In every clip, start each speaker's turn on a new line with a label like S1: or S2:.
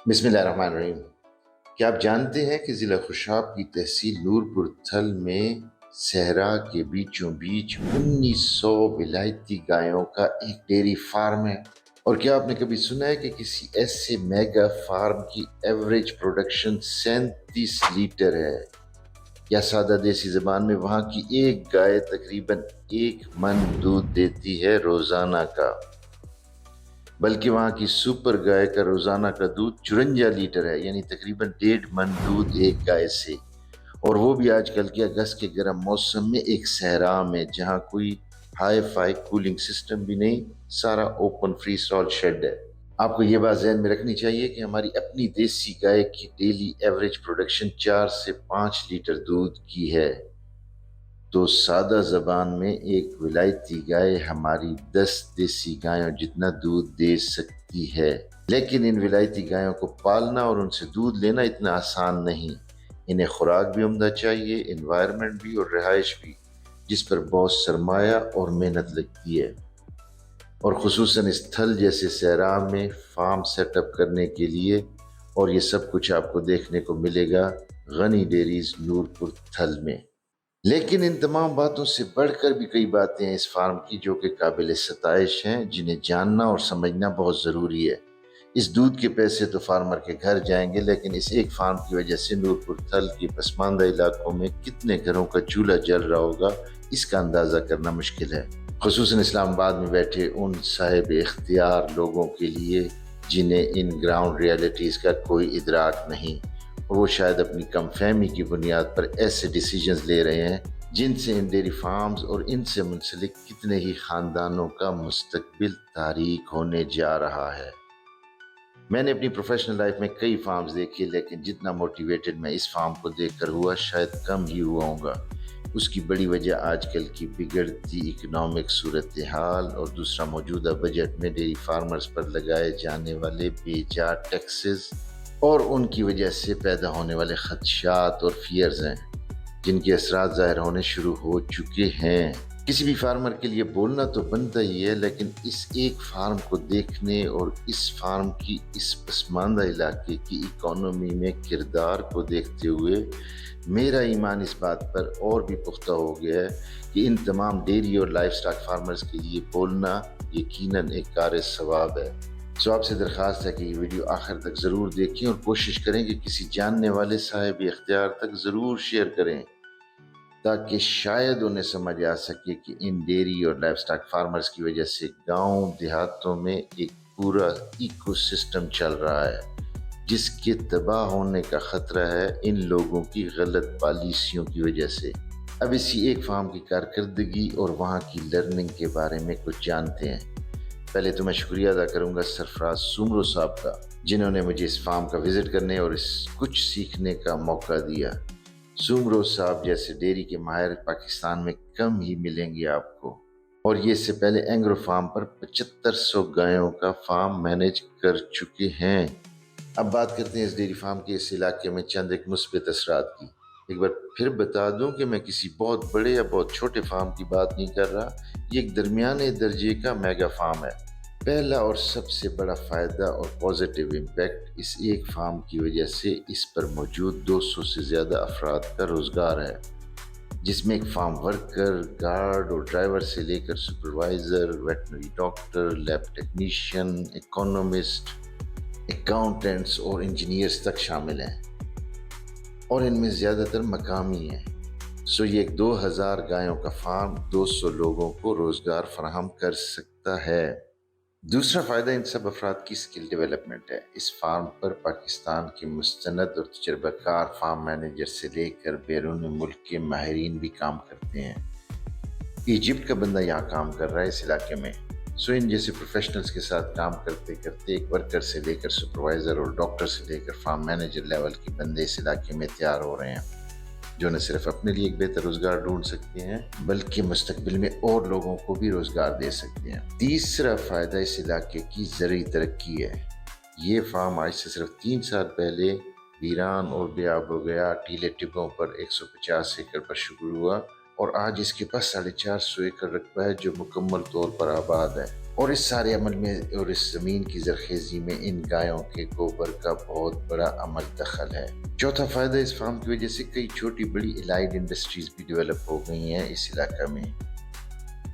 S1: بسم اللہ الرحمن الرحیم۔ کیا آپ جانتے ہیں کہ ضلع خوشاب کی تحصیل نورپور تھل میں صحرا کے بیچوں بیچ 1900 ولایتی گایوں کا ایک ڈیری فارم ہے؟ اور کیا آپ نے کبھی سنا ہے کہ کسی ایسے میگا فارم کی ایوریج پروڈکشن 37 لیٹر ہے؟ یا سادہ دیسی زبان میں وہاں کی ایک گائے تقریباً 1 من دودھ دیتی ہے روزانہ کا، بلکہ وہاں کی سپر گائے کا روزانہ کا دودھ 54 لیٹر ہے، یعنی تقریباً 1.5 من دودھ ایک گائے سے، اور وہ بھی آج کل کے اگست کے گرم موسم میں ایک صحرا میں جہاں کوئی ہائی فائی کولنگ سسٹم بھی نہیں، سارا اوپن فری اسٹال شیڈ ہے۔ آپ کو یہ بات ذہن میں رکھنی چاہیے کہ ہماری اپنی دیسی گائے کی ڈیلی ایوریج پروڈکشن 4 سے 5 لیٹر دودھ کی ہے، تو سادہ زبان میں ایک ولایتی گائے ہماری 10 دیسی گایوں جتنا دودھ دے سکتی ہے۔ لیکن ان ولایتی گایوں کو پالنا اور ان سے دودھ لینا اتنا آسان نہیں۔ انہیں خوراک بھی عمدہ چاہیے، انوائرمنٹ بھی اور رہائش بھی، جس پر بہت سرمایہ اور محنت لگتی ہے، اور خصوصاً اس تھل جیسے صحرا میں فارم سیٹ اپ کرنے کے لیے۔ اور یہ سب کچھ آپ کو دیکھنے کو ملے گا غنی ڈیریز نورپور تھل میں۔ لیکن ان تمام باتوں سے بڑھ کر بھی کئی باتیں ہیں اس فارم کی جو کہ قابل ستائش ہیں، جنہیں جاننا اور سمجھنا بہت ضروری ہے۔ اس دودھ کے پیسے تو فارمر کے گھر جائیں گے، لیکن اس ایک فارم کی وجہ سے نورپور تھل کے پسماندہ علاقوں میں کتنے گھروں کا چولہا جل رہا ہوگا، اس کا اندازہ کرنا مشکل ہے، خصوصاً اسلام آباد میں بیٹھے ان صاحب اختیار لوگوں کے لیے جنہیں ان گراؤنڈ ریالٹیز کا کوئی ادراک نہیں، اور وہ شاید اپنی کم فہمی کی بنیاد پر ایسے ڈیسیجنز لے رہے ہیں جن سے ان ڈیری فارمز اور ان سے منسلک کتنے ہی خاندانوں کا مستقبل تاریک ہونے جا رہا ہے۔ میں نے اپنی پروفیشنل لائف میں کئی فارمز دیکھے، لیکن جتنا موٹیویٹڈ میں اس فارم کو دیکھ کر ہوا شاید کم ہی ہوا ہوں گا۔ اس کی بڑی وجہ آج کل کی بگڑتی اکنامک صورتحال اور دوسرا موجودہ بجٹ میں ڈیری فارمرز پر لگائے جانے والے بے جا ٹیکسز اور ان کی وجہ سے پیدا ہونے والے خدشات اور فیئرز ہیں، جن کے اثرات ظاہر ہونے شروع ہو چکے ہیں۔ کسی بھی فارمر کے لیے بولنا تو بنتا ہی ہے، لیکن اس ایک فارم کو دیکھنے اور اس فارم کی اس پسماندہ علاقے کی اکانومی میں کردار کو دیکھتے ہوئے میرا ایمان اس بات پر اور بھی پختہ ہو گیا ہے کہ ان تمام ڈیری اور لائف سٹاک فارمرز کے لیے بولنا یقیناً ایک کار ثواب ہے۔ آپ سے درخواست ہے کہ یہ ویڈیو آخر تک ضرور دیکھیں اور کوشش کریں کہ کسی جاننے والے صاحب اختیار تک ضرور شیئر کریں، تاکہ شاید انہیں سمجھ آ سکے کہ ان ڈیری اور لائف سٹاک فارمرز کی وجہ سے گاؤں دیہاتوں میں ایک پورا ایکو سسٹم چل رہا ہے، جس کے تباہ ہونے کا خطرہ ہے ان لوگوں کی غلط پالیسیوں کی وجہ سے۔ اب اسی ایک فارم کی کارکردگی اور وہاں کی لرننگ کے بارے میں کچھ جانتے ہیں۔ پہلے تو میں شکریہ ادا کروں گا سرفراز سومرو صاحب کا، جنہوں نے مجھے اس فارم کا وزٹ کرنے اور اس کچھ سیکھنے کا موقع دیا۔ سومرو صاحب جیسے ڈیری کے ماہر پاکستان میں کم ہی ملیں گے آپ کو، اور یہ اس سے پہلے اینگرو فارم پر 7500 گایوں کا فارم مینیج کر چکے ہیں۔ اب بات کرتے ہیں اس ڈیری فارم کے اس علاقے میں چند ایک مثبت اثرات کی۔ ایک بار پھر بتا دوں کہ میں کسی بہت بڑے یا بہت چھوٹے فارم کی بات نہیں کر رہا، یہ ایک درمیانے درجے کا میگا فارم ہے۔ پہلا اور سب سے بڑا فائدہ اور پازیٹیو امپیکٹ اس ایک فارم کی وجہ سے اس پر موجود 200 سے زیادہ افراد کا روزگار ہے، جس میں ایک فارم ورکر، گارڈ اور ڈرائیور سے لے کر supervisor, veterinary doctor, lab technician, economist, accountants اور انجینئرز تک شامل ہیں، اور ان میں زیادہ تر مقامی ہیں۔ یہ ایک 2000 گایوں کا فارم 200 لوگوں کو روزگار فراہم کر سکتا ہے۔ دوسرا فائدہ ان سب افراد کی اسکل ڈیولپمنٹ ہے۔ اس فارم پر پاکستان کے مستند اور تجربہ کار فارم مینیجر سے لے کر بیرون ملک کے ماہرین بھی کام کرتے ہیں۔ ایجپٹ کا بندہ یہاں کام کر رہا ہے اس علاقے میں۔ ان جیسے پروفیشنلز کے ساتھ کام کرتے کرتے ایک ورکر سے لے کر سپروائزر اور ڈاکٹر سے لے کر فارم مینیجر لیول کے بندے اس علاقے میں تیار ہو رہے ہیں، جو نہ صرف اپنے لیے ایک بہتر روزگار ڈھونڈ سکتے ہیں بلکہ مستقبل میں اور لوگوں کو بھی روزگار دے سکتے ہیں۔ تیسرا فائدہ اس علاقے کی زرعی ترقی ہے۔ یہ فارم آج سے صرف 3 سال پہلے ویران اور بے آب ہو گیا ٹیلے ٹبوں پر 150 ایکڑ پر شروع ہوا، اور آج اس کے پاس 450 ایکڑ رقبہ ہے جو مکمل طور پر آباد ہے۔ اور اس سارے عمل میں اور اس زمین کی زرخیزی میں ان گایوں کے گوبر کا بہت بڑا عمل دخل ہے۔ چوتھا فائدہ، اس فارم کی وجہ سے کئی چھوٹی بڑی الائڈ انڈسٹریز بھی ڈیولپ ہو گئی ہیں اس علاقہ میں۔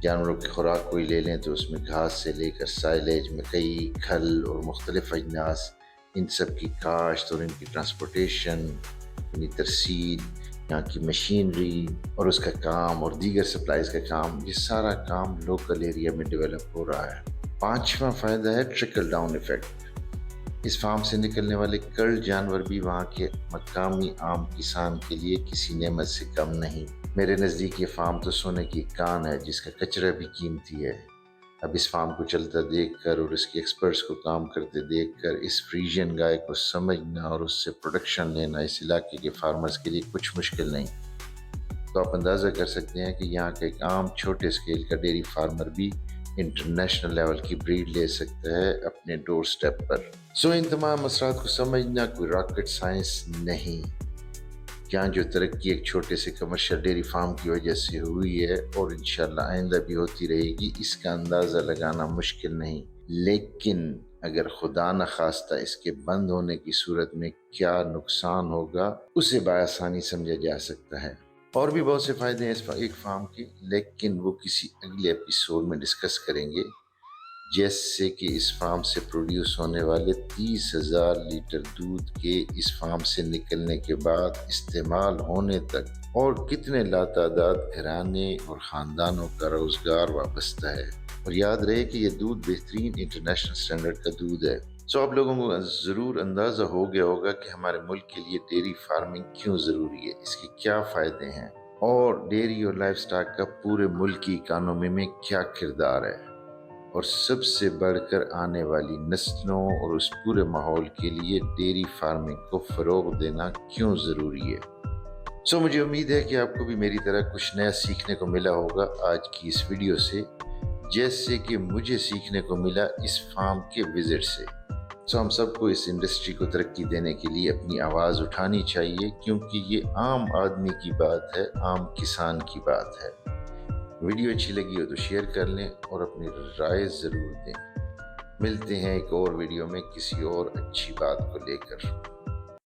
S1: جانوروں کی خوراک کوئی لے لیں تو اس میں گھاس سے لے کر سائلیج میں کئی کھل اور مختلف اجناس، ان سب کی کاشت اور ان کی ٹرانسپورٹیشن، یعنی ترسیل، یہاں کی مشینری اور اس کا کام اور دیگر سپلائز کا کام، یہ سارا کام لوکل ایریا میں ڈیولپ ہو رہا ہے۔ پانچواں فائدہ ہے ٹرکل ڈاؤن ایفیکٹ۔ اس فارم سے نکلنے والے کڑ جانور بھی وہاں کے مقامی عام کسان کے لیے کسی نعمت سے کم نہیں۔ میرے نزدیک یہ فارم تو سونے کی کان ہے جس کا کچرا بھی قیمتی ہے۔ اب اس فارم کو چلتا دیکھ کر اور اس کے ایکسپرٹس کو کام کرتے دیکھ کر اس فریجین گائے کو سمجھنا اور اس سے پروڈکشن لینا اس علاقے کے فارمرز کے لیے کچھ مشکل نہیں۔ تو آپ اندازہ کر سکتے ہیں کہ یہاں کا ایک عام چھوٹے سکیل کا ڈیری فارمر بھی انٹرنیشنل لیول کی بریڈ لے سکتا ہے اپنے ڈور سٹیپ پر۔ ان تمام اثرات کو سمجھنا کوئی راکٹ سائنس نہیں۔ یہاں جو ترقی ایک چھوٹے سے کمرشل ڈیری فارم کی وجہ سے ہوئی ہے اور انشاءاللہ آئندہ بھی ہوتی رہے گی، اس کا اندازہ لگانا مشکل نہیں، لیکن اگر خدا نخواستہ اس کے بند ہونے کی صورت میں کیا نقصان ہوگا اسے بآسانی سمجھا جا سکتا ہے۔ اور بھی بہت سے فائدے ہیں اس ایک فارم کے، لیکن وہ کسی اگلے ایپیسوڈ میں ڈسکس کریں گے، جیسے کہ اس فارم سے پروڈیوس ہونے والے 30,000 لیٹر دودھ کے اس فارم سے نکلنے کے بعد استعمال ہونے تک اور کتنے لاتعداد گھرانے اور خاندانوں کا روزگار وابستہ ہے۔ اور یاد رہے کہ یہ دودھ بہترین انٹرنیشنل سٹینڈرڈ کا دودھ ہے۔ آپ لوگوں کو ضرور اندازہ ہو گیا ہوگا کہ ہمارے ملک کے لیے ڈیری فارمنگ کیوں ضروری ہے، اس کے کیا فائدے ہیں، اور ڈیری اور لائف سٹاک کا پورے ملک کی اکانومی میں کیا کردار ہے، اور سب سے بڑھ کر آنے والی نسلوں اور اس پورے ماحول کے لیے ڈیری فارمنگ کو فروغ دینا کیوں ضروری ہے۔ مجھے امید ہے کہ آپ کو بھی میری طرح کچھ نیا سیکھنے کو ملا ہوگا آج کی اس ویڈیو سے، جیسے کہ مجھے سیکھنے کو ملا اس فارم کے وزٹ سے۔ ہم سب کو اس انڈسٹری کو ترقی دینے کے لیے اپنی آواز اٹھانی چاہیے، کیونکہ یہ عام آدمی کی بات ہے، عام کسان کی بات ہے۔ ویڈیو اچھی لگی ہو تو شیئر کر لیں اور اپنی رائے ضرور دیں۔ ملتے ہیں ایک اور ویڈیو میں کسی اور اچھی بات کو لے کر۔